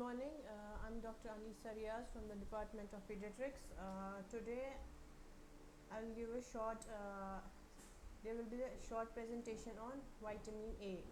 morning. I'm Dr. Anisha from the Department of Paediatrics. Today, I'll give a short. There will be a short presentation on vitamin A.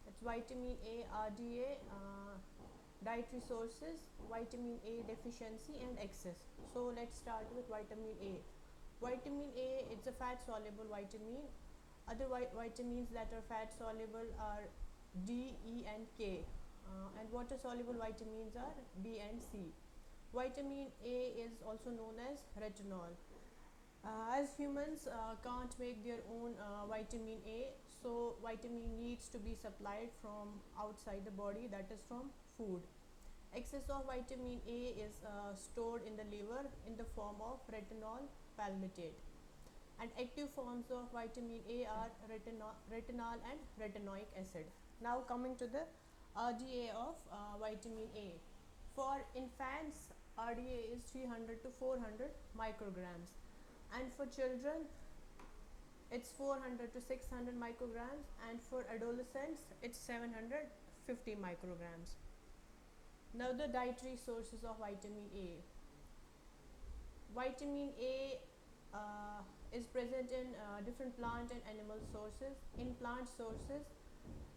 It's vitamin A, RDA, dietary sources, vitamin A deficiency, and excess. So let's start with vitamin A. Vitamin A, it's a fat soluble vitamin. Other vitamins that are fat soluble are D, E, and K, and water soluble vitamins are B and C. Vitamin A is also known as retinol. As humans can't make their own vitamin A, so vitamin needs to be supplied from outside the body, that is from food. Excess of vitamin A is stored in the liver in the form of retinol palmitate. And active forms of vitamin A are retinol and retinoic acid. Now coming to the RDA of vitamin A. For infants, RDA is 300 to 400 micrograms, and for children it's 400 to 600 micrograms, and for adolescents it's 750 micrograms. Now the dietary sources of vitamin A. Vitamin A is present in different plant and animal sources. In plant sources,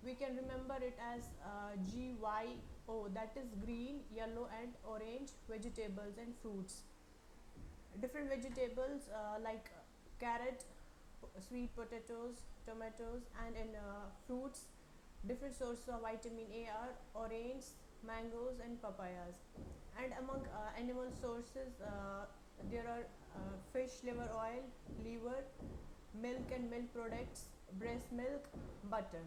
we can remember it as GYO, that is green, yellow, and orange vegetables and fruits. Different vegetables like carrot, sweet potatoes, tomatoes, and in fruits, different sources of vitamin A are orange, mangoes, and papayas. And among animal sources, there are fish liver oil, liver, milk and milk products, breast milk, butter.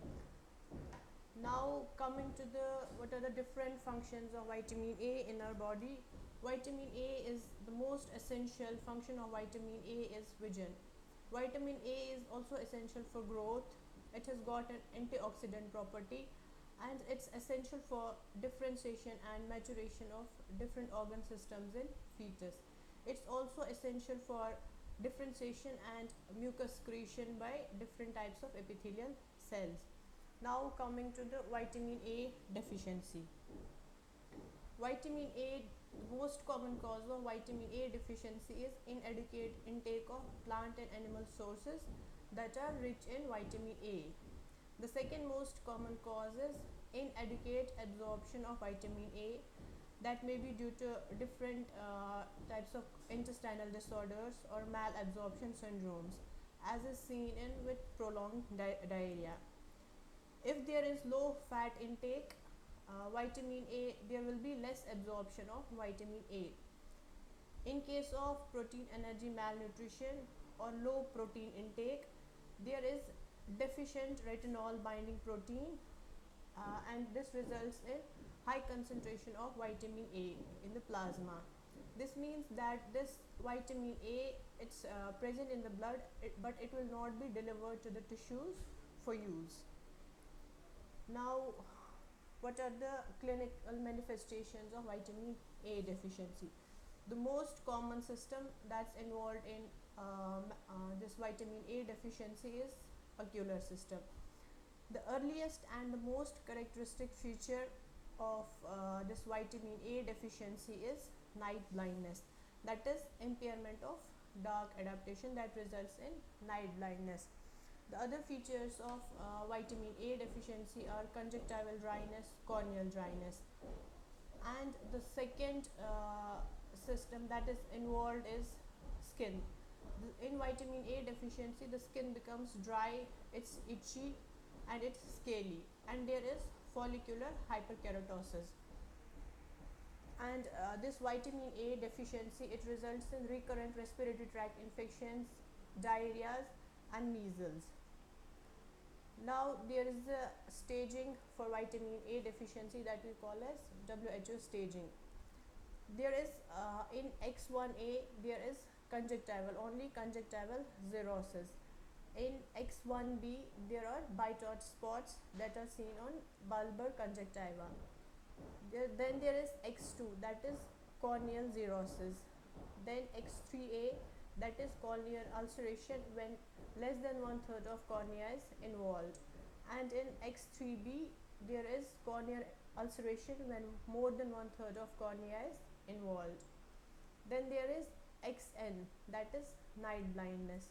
Now coming to the what are the different functions of vitamin A in our body. Vitamin A is the most essential function of vitamin A is vision. Vitamin A is also essential for growth. It has got an antioxidant property, and it's essential for differentiation and maturation of different organ systems in fetus. It's also essential for differentiation and mucus secretion by different types of epithelial cells. Now coming to the vitamin A deficiency. Vitamin A, the most common cause of vitamin A deficiency is inadequate intake of plant and animal sources that are rich in vitamin A. The second most common cause is inadequate absorption of vitamin A, that may be due to different types of intestinal disorders or malabsorption syndromes, as is seen in with prolonged diarrhea. If there is low fat intake, vitamin A, there will be less absorption of vitamin A. In case of protein energy malnutrition or low protein intake, there is deficient retinol binding protein, and this results in high concentration of vitamin A in the plasma. This means that this vitamin A, it's present in the blood, but it will not be delivered to the tissues for use. Now, what are the clinical manifestations of vitamin A deficiency? The most common system that's involved in this vitamin A deficiency is ocular system. The earliest and the most characteristic feature of this vitamin A deficiency is night blindness, that is impairment of dark adaptation that results in night blindness. The other features of vitamin A deficiency are conjunctival dryness, corneal dryness. And the second system that is involved is skin. In vitamin A deficiency, the skin becomes dry, it's itchy, and it's scaly, and there is follicular hyperkeratosis. And this vitamin A deficiency, it results in recurrent respiratory tract infections, diarrheas, and measles. Now there is a staging for vitamin A deficiency that we call as WHO staging. There is in X1A, there is conjunctival, only conjunctival xerosis. In X1B, there are bitot spots that are seen on bulbar conjunctiva. Then there is X2, that is corneal xerosis. Then X3A, that is corneal ulceration when less than 1/3 of cornea is involved. And in X3B, there is corneal ulceration when more than one third of cornea is involved. Then there is XN, that is night blindness.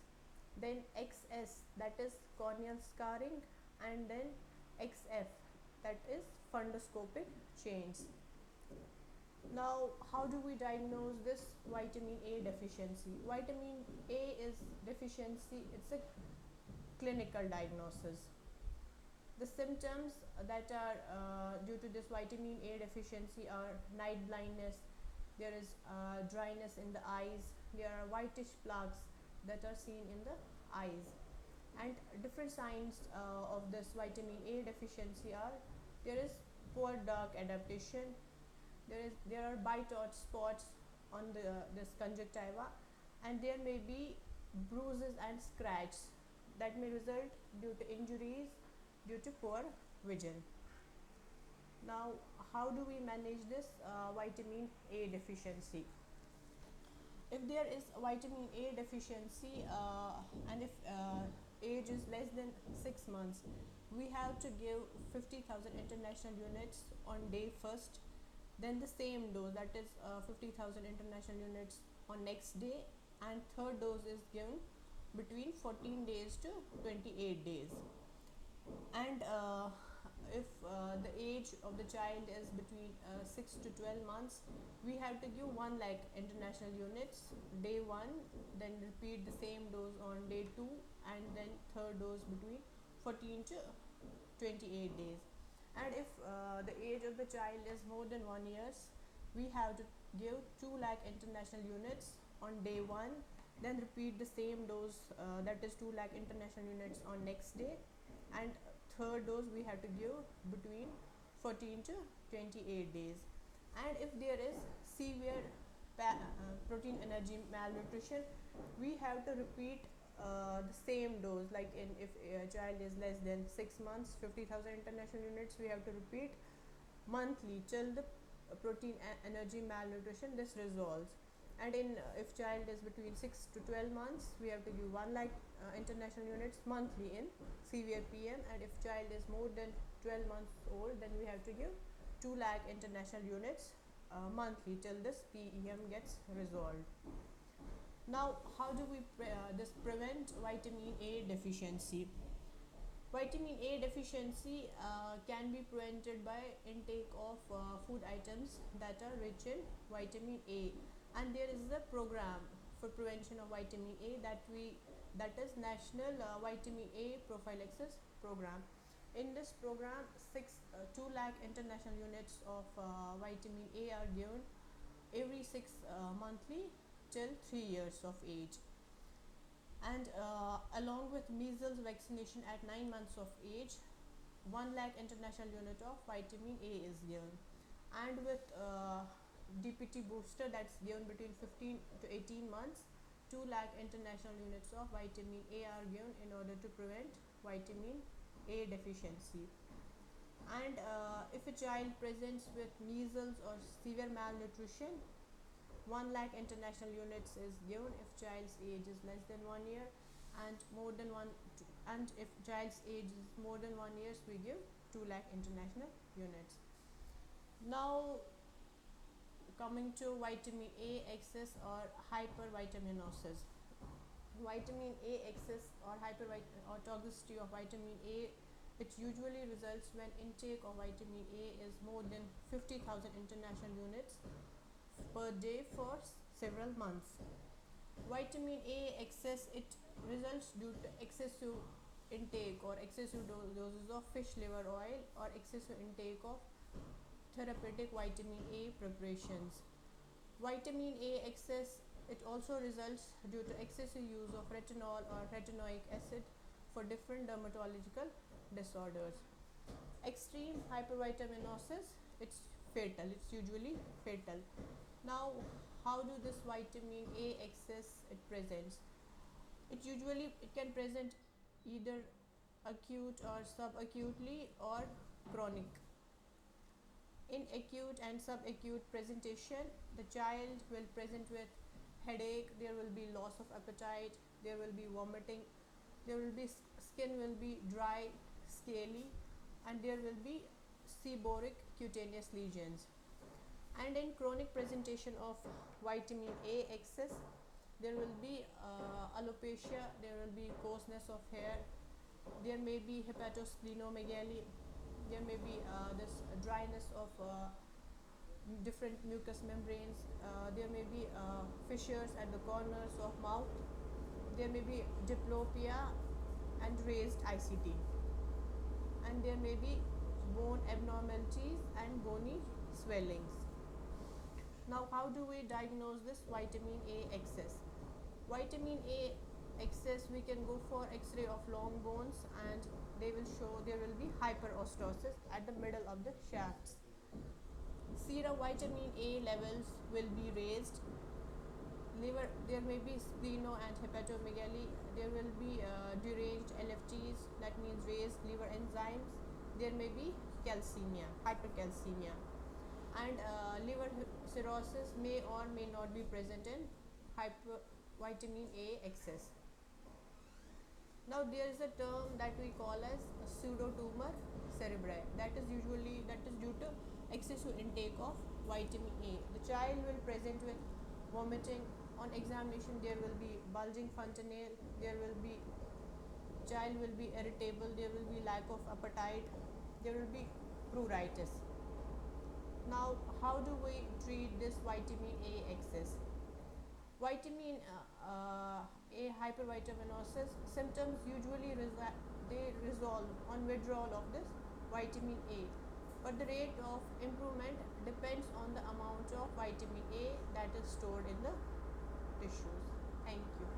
Then XS, that is corneal scarring, and then XF, that is fundoscopic change. Now, how do we diagnose this vitamin A deficiency? Vitamin A is deficiency, it's a clinical diagnosis. The symptoms that are due to this vitamin A deficiency are night blindness, there is dryness in the eyes, there are whitish plaques that are seen in the eyes. And different signs of this vitamin A deficiency are there is poor dark adaptation, there are bite or spots on this conjunctiva, and there may be bruises and scratches that may result due to injuries due to poor vision. Now, how do we manage this vitamin A deficiency? If there is vitamin A deficiency and if age is less than 6 months, we have to give 50,000 international units on day first, then the same dose, that is 50,000 international units on next day, and third dose is given between 14 days to 28 days. And if the age of the child is between 6 to 12 months, we have to give 1 lakh international units day 1, then repeat the same dose on day 2, and then third dose between 14 to 28 days. And if the age of the child is more than 1 years, we have to give 2 lakh international units on day 1, then repeat the same dose, that is 2 lakh international units on next day, and third dose we have to give between 14 to 28 days. And if there is severe protein energy malnutrition, we have to repeat the same dose, like if a child is less than 6 months, 50,000 international units we have to repeat monthly till the protein energy malnutrition this resolves. And if child is between 6 to 12 months, we have to give 1 lakh international units monthly in severe PM, and if child is more than 12 months old, then we have to give 2 lakh international units monthly till this PEM gets resolved. Now, how do we prevent vitamin A deficiency? Vitamin A deficiency can be prevented by intake of food items that are rich in vitamin A, and there is a program for prevention of vitamin A that is National Vitamin A Prophylaxis Program. In this program, 2 lakh international units of vitamin A are given every 6 monthly till 3 years of age. And along with measles vaccination at 9 months of age, 1 lakh international unit of vitamin A is given. And with DPT booster, that's given between 15 to 18 months, 2 lakh international units of vitamin A are given in order to prevent vitamin A deficiency. And if a child presents with measles or severe malnutrition, 1 lakh international units is given if child's age is less than 1 year, and more than and if child's age is more than 1 year, we give 2 lakh international units. Now, coming to vitamin A excess or hypervitaminosis. Vitamin A excess or or toxicity of vitamin A, it usually results when intake of vitamin A is more than 50,000 international units per day for several months. Vitamin A excess, it results due to excessive intake or excessive doses of fish liver oil or excessive intake of therapeutic vitamin A preparations. Vitamin A excess, it also results due to excessive use of retinol or retinoic acid for different dermatological disorders. Extreme hypervitaminosis, it's fatal, it's usually fatal. Now, how do this vitamin A excess it presents? It can present either acute or subacutely or chronic. In acute and subacute presentation, the child will present with headache, there will be loss of appetite, there will be vomiting, there will be skin will be dry, scaly, and there will be seborrheic cutaneous lesions. And in chronic presentation of vitamin A excess, there will be alopecia, there will be coarseness of hair, there may be hepatosplenomegaly, there may be this dryness of different mucous membranes, there may be fissures at the corners of mouth, there may be diplopia and raised ICT, and there may be bone abnormalities and bony swellings. Now, how do we diagnose this vitamin A excess? Vitamin A excess, we can go for X-ray of long bones, and they will show there will be hyperostosis at the middle of the shafts. Serum vitamin A levels will be raised. Liver, there may be spleno and hepatomegaly. There will be deranged LFTs, that means raised liver enzymes. There may be calcemia, hypercalcemia, and liver cirrhosis may or may not be present in vitamin A excess. Now there is a term that we call as pseudotumor cerebri. That is due to excessive intake of vitamin A. The child will present with vomiting. On examination, there will be bulging fontanelle. Child will be irritable. There will be lack of appetite. There will be pruritus. Now, how do we treat this vitamin A excess? Vitamin A hypervitaminosis symptoms usually resolve on withdrawal of this vitamin A, but the rate of improvement depends on the amount of vitamin A that is stored in the tissues. Thank you.